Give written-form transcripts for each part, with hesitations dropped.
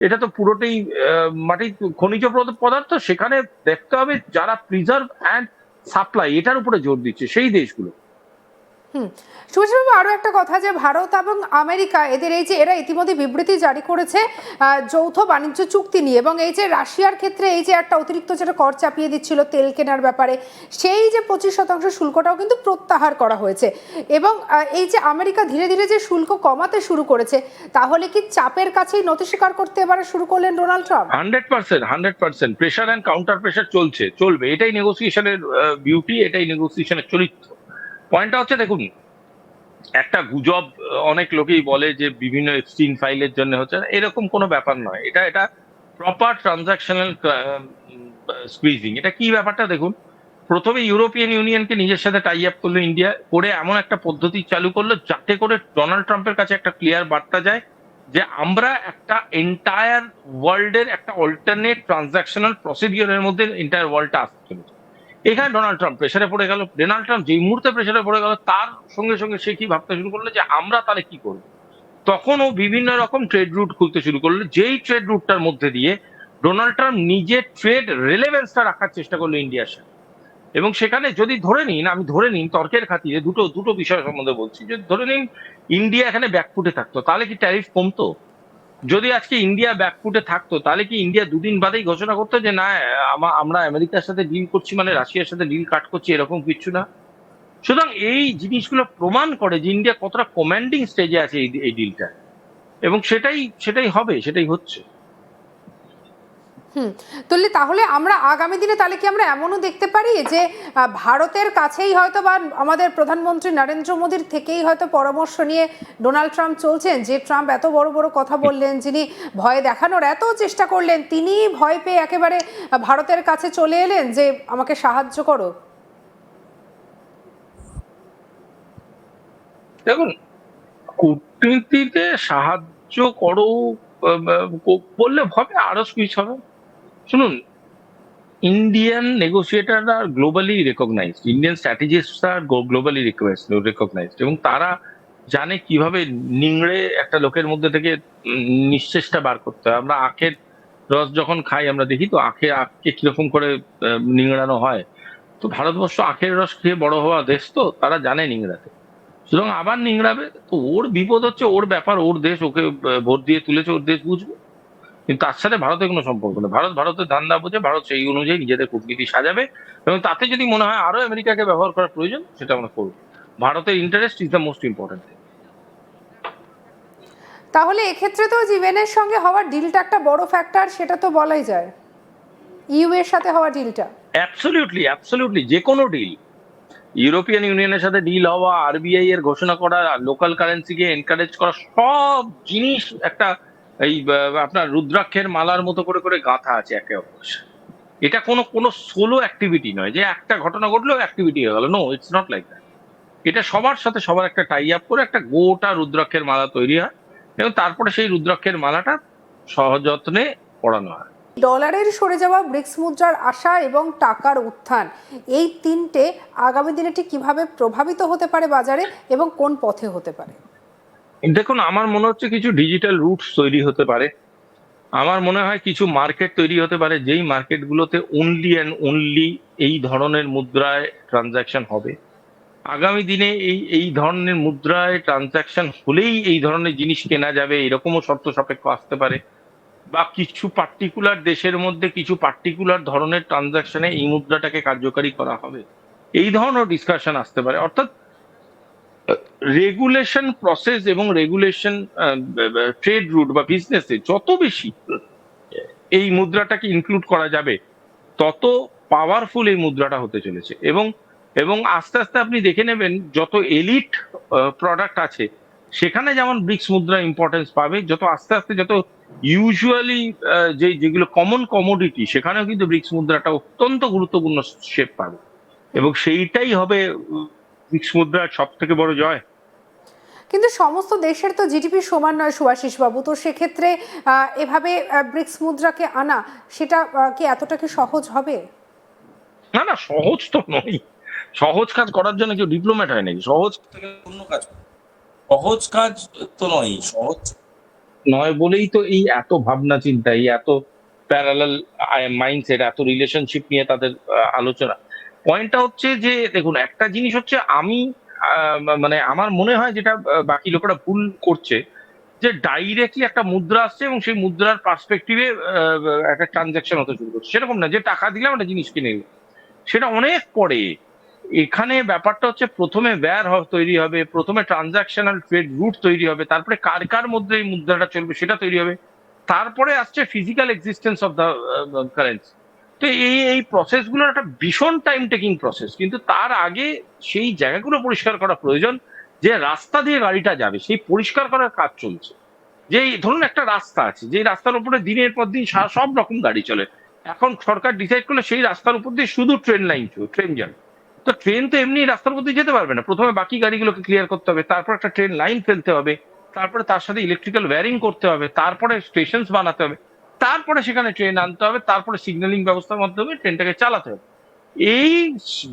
এটা তো পুরোটাই মাটির খনিজ পদার্থ। সেখানে দেখতে হবে যারা প্রিজার্ভ অ্যান্ড সাপ্লাই এটার উপরে জোর দিচ্ছে সেই দেশগুলো। হুম, সুভাষবাবু, আরো একটা কথা, যে ভারত এবং আমেরিকা এদের এই যে এরা ইতিমধ্যে বিবৃতি জারি করেছে যৌথ বাণিজ্য চুক্তি নিয়ে, এবং এই যে রাশিয়ার ক্ষেত্রে এই যে একটা অতিরিক্ত যেটা কর চাপিয়ে দিচ্ছিল তেল কেনার ব্যাপারে, সেই যে 25% শুল্কটাও কিন্তু প্রত্যাহার করা হয়েছে। এবং এই যে আমেরিকা ধীরে ধীরে যে শুল্ক কমাতে শুরু করেছে, তাহলে কি চাপের কাছেই নতি স্বীকার করতে এবারে শুরু করলেন Donald Trump? 100% pressure and counter pressure চলবে। এটাই নেগোসিয়েশনের বিউটি, এটাই নেগোসিয়েশনের চরিত্র। পয়েন্টটা হচ্ছে দেখুন, একটা গুজব অনেক লোকেই বলে যে বিভিন্ন এফস্টিন ফাইলের জন্য হচ্ছে, এরকম কোনো ব্যাপার নয়। এটা এটা প্রপার ট্রানজাকশনাল স্কুইজিং। এটা কি ব্যাপারটা দেখুন, প্রথমে ইউরোপিয়ান ইউনিয়নকে নিজের সাথে টাই আপ করলো ইন্ডিয়া, করে এমন একটা পদ্ধতি চালু করলো যাতে করে ডোনাল্ড ট্রাম্পের কাছে একটা ক্লিয়ার বার্তা যায় যে আমরা একটা এন্টায়ার ওয়ার্ল্ডের একটা অল্টারনেট ট্রানজাকশনাল প্রসিডিওরের মধ্যে এন্টায়ার ওয়ার্ল্ডটা আসতে চলেছে। এখানে ডোনাল্ড ট্রাম্প প্রেসারে পড়ে গেল। ডোনাল্ড ট্রাম্প যেই মুহূর্তে প্রেসারে পড়ে গেল, তার সঙ্গে সঙ্গে সে কি ভাবতে শুরু করলো যে আমরা তাহলে কি করবো। তখন ও বিভিন্ন রকম ট্রেড রুট খুলতে শুরু করলো, যেই ট্রেড রুটটার মধ্যে দিয়ে ডোনাল্ড ট্রাম্প নিজের ট্রেড রেলেভেন্সটা রাখার চেষ্টা করলো ইন্ডিয়ার সাথে। এবং সেখানে যদি ধরে নিন, আমি ধরে নিন তর্কের খাতিরে দুটো দুটো বিষয় সম্বন্ধে বলছি, যদি ধরে নিন ইন্ডিয়া এখানে ব্যাকফুটে থাকতো, তাহলে কি ট্যারিফ কমতো? যদি আজকে ইন্ডিয়া ব্যাকফুটে থাকতো, তাহলে কি ইন্ডিয়া দুদিন বাদেই ঘোষণা করতো যে না, আমরা আমেরিকার সাথে ডিল করছি মানে রাশিয়ার সাথে ডিল কাট করছি, এরকম কিছু না। সুতরাং এই জিনিসগুলো প্রমাণ করে যে ইন্ডিয়া কতটা কমান্ডিং স্টেজে আছে এই ডিলটা। এবং সেটাই সেটাই হবে, সেটাই হচ্ছে। হুম, তাহলে আমরা আগামী দিনে তাহলে কি আমরা এমনও দেখতে পারি যে ভারতের কাছেই হয়তো, বা আমাদের প্রধানমন্ত্রী নরেন্দ্র মোদীর থেকেই হয়তো পরামর্শ নিয়ে ডোনাল্ড ট্রাম্প চলছেন, যে ট্রাম্প এত বড় বড় কথা বললেন, যিনি ভয় দেখানোর এত চেষ্টা করলেন, তিনি ভয় পেয়ে একেবারে ভারতের কাছে চলে এলেন যে আমাকে সাহায্য করো? দেখুন, কূটনীতিতে সাহায্য করো বললে হবে, আরো স্পিচ হবে। শুনুন, ইন্ডিয়ান নেগোসিয়েটার আর গ্লোবালি রেকগনাইজড, ইন্ডিয়ান স্ট্র্যাটেজিস্ট আর গ্লোবালি রেকগনাইজড, এবং তারা জানে কিভাবে নিংড়ে একটা লোকের মধ্যে থেকে নিঃশেষটা বার করতে হয়। আমরা আখের রস যখন খাই, আমরা দেখি তো আখকে কিরকম করে নিংড়ানো হয়। তো ভারতবর্ষ আখের রস খেয়ে বড় হওয়া দেশ, তো তারা জানে নিংড়াতে। সুতরাং আবার নিংড়াবে তো, ওর বিপদ হচ্ছে, ওর ব্যাপার, ওর দেশ, ওকে ভোট দিয়ে তুলেছে, ওর দেশ বুঝবে। কিন্তু তার সাথে ভারতের কোনো সম্পর্ক নেই। ভারতের ধান্দা বোঝে, ভারত সেই অনুযায়ী নিজেদের কূটনীতি সাজাবে, এবং তাতে যদি মনে হয় আরো আমেরিকাকে ব্যবহার করার প্রয়োজন, সেটা আমরা করবো। ভারতের interest is the most important. তাহলে এক্ষেত্রে তো জিভেনের সঙ্গে হওয়া ডিলটা একটা বড় ফ্যাক্টর, সেটা তো বলাই যায়, ইউ এর সাথে হওয়া ডিলটা। অ্যাবসলিউটলি যে কোনো ডিল, ইউরোপিয়ান ইউনিয়নের সাথে ডিল হওয়া, আরবিআই এর ঘোষণা করা, লোকাল কারেন্সিকে এনকারেজ করা, সব জিনিস একটা এই আপনার রুদ্রাক্ষের মালার মতো করে করে গাঁথা আছে একে অপরের সাথে। এটা কোনো কোনো সোলো অ্যাক্টিভিটি নয় যে একটা ঘটনা ঘটলো অ্যাক্টিভিটি হয়ে গেল। No, it's not like that. এটা সবার সাথে সবার একটা টাই আপ করে একটা গোটা রুদ্রাক্ষের মালা তৈরি হয়, এবং তারপরে সেই রুদ্রাক্ষের মালাটা সযত্নে পড়ানো হয়। ডলারের সরে যাওয়া, ব্রিক্স মুদ্রার আশা এবং টাকার উত্থান, এই তিনটে আগামী দিনে ঠিক কিভাবে প্রভাবিত হতে পারে বাজারে, এবং কোন পথে হতে পারে? দেখুন, আমার মনে হচ্ছে কিছু ডিজিটাল রুটস তৈরি হতে পারে। আমার মনে হয় কিছু মার্কেট তৈরি হতে পারে, যেই মার্কেটগুলোতে অনলি অ্যান্ড অনলি এই ধরনের মুদ্রায় ট্রানজাকশন হবে। আগামী দিনে এই এই ধরনের মুদ্রায় ট্রানজাকশন হলেই এই ধরনের জিনিস কেনা যাবে, এরকমও শর্ত সাপেক্ষ আসতে পারে। বা কিছু পার্টিকুলার দেশের মধ্যে কিছু পার্টিকুলার ধরনের ট্রানজাকশনে এই মুদ্রাটাকে কার্যকারী করা হবে, এই ধরনের ডিসকাশন আসতে পারে। অর্থাৎ রেগুলেশন প্রসেস এবং রেগুলেশন ট্রেড রুট বা বিজনেসে যত বেশি এই মুদ্রাটাকে ইনক্লুড করা যাবে, তত পাওয়ারফুল এই মুদ্রাটা হতে চলেছে। এবং এবং আস্তে আস্তে আপনি দেখে নেবেন, যত এলিট প্রোডাক্ট আছে সেখানে যেমন ব্রিক্স মুদ্রা ইম্পর্টেন্স পাবে, যত আস্তে আস্তে যত ইউজুয়ালি যেগুলো কমন কমোডিটি, সেখানেও কিন্তু ব্রিক্স মুদ্রাটা অত্যন্ত গুরুত্বপূর্ণ শেপ পাবে। এবং সেইটাই হবে ব্রিক্স মুদ্রার সব থেকে বড় জয়। কিন্তু সমস্ত দেশের তো জিডিপি সমান নয় সুভাষিস বাবু, তো সেক্ষেত্রে এভাবে ব্রিক্স মুদ্রাকে আনা, সেটা কি এতটা কি সহজ হবে? না না, সহজ তো নয়। সহজ কাজ করার জন্য কেউ ডিপ্লোম্যাট হয় নাকি? সহজ থেকে অন্য কাজ, সহজ কাজ তো নয়। সহজ নয় বলেই তো এই এত ভাবনা চিন্তা, এই এত প্যারালাল মাইন্ডসেট, এত রিলেশনশিপ নিয়ে তাদের আলোচনা। পয়েন্টটা হচ্ছে যে দেখুন, একটা জিনিস হচ্ছে আমি মানে আমার মনে হয় যেটা বাকি লোকেরা ভুল করছে, যে ডাইরেক্টলি একটা মুদ্রা আসছে এবং সেই মুদ্রার পার্সপেক্টিভে একটা ট্রানজাকশন হতে শুরু করছে। সেরকম না যে টাকা দিলাম একটা জিনিস কিনে নিলাম, সেটা অনেক পরে। এখানে ব্যাপারটা হচ্ছে প্রথমে তৈরি হবে, প্রথমে ট্রানজাকশনাল ট্রেড রুট তৈরি হবে, তারপরে কার কার মধ্যে এই মুদ্রাটা চলবে সেটা তৈরি হবে, তারপরে আসছে physical existence of the currency. তো এই প্রসেস গুলোর একটা ভীষণ টাইম টেকিং প্রসেস, কিন্তু তার আগে সেই জায়গাগুলো পরিষ্কার করা প্রয়োজন। যে রাস্তা দিয়ে গাড়িটা যাবে সেই পরিষ্কার করার কাজ চলছে। যে ধরুন একটা রাস্তা আছে, যে রাস্তার উপরে দিনের পর দিন সব রকম গাড়ি চলে, এখন সরকার ডিসাইড করলে সেই রাস্তার উপর দিয়ে শুধু ট্রেন যাবে। তো ট্রেন তো এমনি রাস্তার উপর দিয়ে যেতে পারবে না, প্রথমে বাকি গাড়িগুলোকে ক্লিয়ার করতে হবে, তারপর একটা ট্রেন লাইন ফেলতে হবে, তারপরে তার সাথে ইলেকট্রিক্যাল ওয়্যারিং করতে হবে, তারপরে স্টেশন বানাতে হবে, তারপরে সেখানে ট্রেন আনতে হবে, তারপরে সিগন্যালিং ব্যবস্থার মাধ্যমে ট্রেনটাকে চালাতে হবে। এই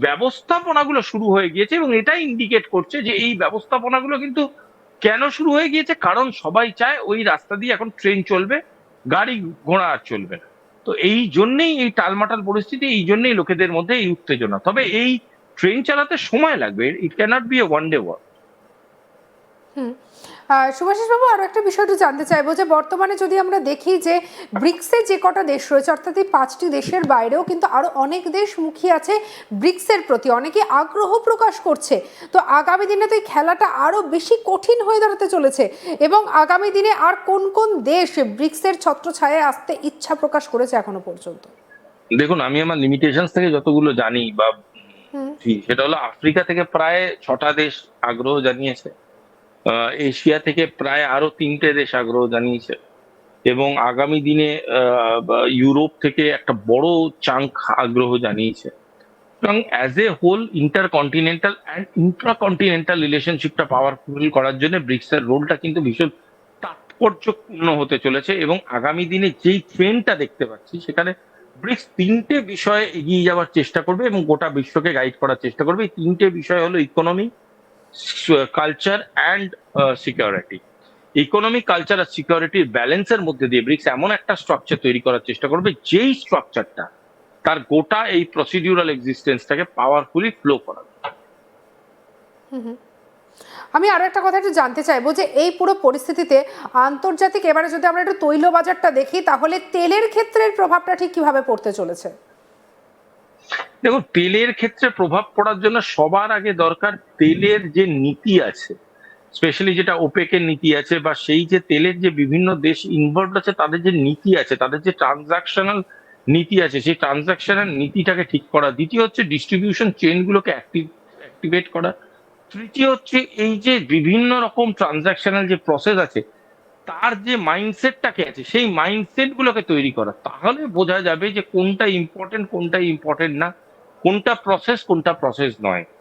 ব্যবস্থাপনাগুলো শুরু হয়ে গিয়েছে এবং এটাই ইন্ডিকেট করছে যে এই ব্যবস্থাপনাগুলো কিন্তু কেন শুরু হয়ে গিয়েছে, কারণ সবাই চায় ওই রাস্তা দিয়ে এখন ট্রেন চলবে, গাড়ি ঘোড়া আর চলবে না। তো এই জন্যেই এই টালমাটাল পরিস্থিতি, এই জন্যই লোকেদের মধ্যে এই উত্তেজনা। তবে এই ট্রেন চালাতে সময় লাগবে, ইট cannot B A one day work. হুম। শুভাশিস বাবু, আরো একটা বিষয় একটু জানতে চাইবো যে বর্তমানে যদি আমরা দেখি যে ব্রিক্সের যে কটা দেশ রয়েছে, অর্থাৎ এই 5টি দেশের বাইরেও কিন্তু আরো অনেক দেশ মুখী আছে ব্রিক্সের প্রতি, অনেকে আগ্রহ প্রকাশ করছে। তো আগামী দিনে তো এই খেলাটা আরো বেশি কঠিন হয়ে দাঁড়াতে চলেছে, এবং আগামী দিনে আর কোন কোন দেশ ব্রিক্সের ছত্রছায়ায় আসতে ইচ্ছা প্রকাশ করেছে এখনো পর্যন্ত? দেখুন, আমি আমার লিমিটেশন থেকে যতগুলো জানি বা হুম সেটা হলো আফ্রিকা থেকে প্রায় 6টা দেশ আগ্রহ জানিয়েছে, এশিয়া থেকে প্রায় আরো 3টে দেশ আগ্রহ জানিয়েছে, এবং আগামী দিনে ইউরোপ থেকে একটা বড় চাঙ্ক আগ্রহ জানিয়েছে। এবং as a whole intercontinental and intracontinental রিলেশনশিপটা পাওয়ারফুল করার জন্য ব্রিক্সের রোলটা কিন্তু ভীষণ তাৎপর্যপূর্ণ হতে চলেছে। এবং আগামী দিনে যেই ট্রেন্ডটা দেখতে পাচ্ছি, সেখানে ব্রিক্স 3টে বিষয়ে এগিয়ে যাওয়ার চেষ্টা করবে এবং গোটা বিশ্বকে গাইড করার চেষ্টা করবে। এই 3টে বিষয় হলো economy, culture and security. Economy, culture আর সিকিউরিটির ব্যালেন্সের মধ্যে দিয়ে ব্রিক্স এমন একটা স্ট্রাকচার তৈরি করার চেষ্টা করবে, যেই স্ট্রাকচারটা তার গোটা এই প্রসিডিউরাল এক্সিস্টেন্সটাকে পাওয়ারফুলি ফ্লো করাবে। আমি আরো একটা কথা একটু জানতে চাইবো যে এই পুরো পরিস্থিতিতে আন্তর্জাতিক, এবারে যদি আমরা একটু তৈল বাজারটা দেখি, তাহলে তেলের ক্ষেত্রের প্রভাবটা ঠিক কিভাবে পড়তে চলেছে? দেখুন, তেলের ক্ষেত্রে প্রভাব পড়ার জন্য সবার আগে দরকার তেলের যে নীতি আছে, স্পেশালি যেটা ওপেকের নীতি আছে, বা সেই যে তেলের যে বিভিন্ন দেশ ইনভলভ আছে তাদের যে নীতি আছে, তাদের যে ট্রানজাকশনাল নীতি আছে, সেই ট্রানজাকশনাল নীতিটাকে ঠিক করা। দ্বিতীয় হচ্ছে ডিস্ট্রিবিউশন চেইন গুলোকে অ্যাক্টিভেট করা। তৃতীয় হচ্ছে এই যে বিভিন্ন রকম ট্রানজাকশনাল যে প্রসেস আছে, তার যে মাইন্ডসেটটাকে আছে সেই মাইন্ডসেট গুলোকে তৈরি করা। তাহলে বোঝা যাবে যে কোনটা ইম্পর্টেন্ট, কোনটা ইম্পর্টেন্ট না, কোনটা প্রসেস, কোনটা প্রসেস নয়।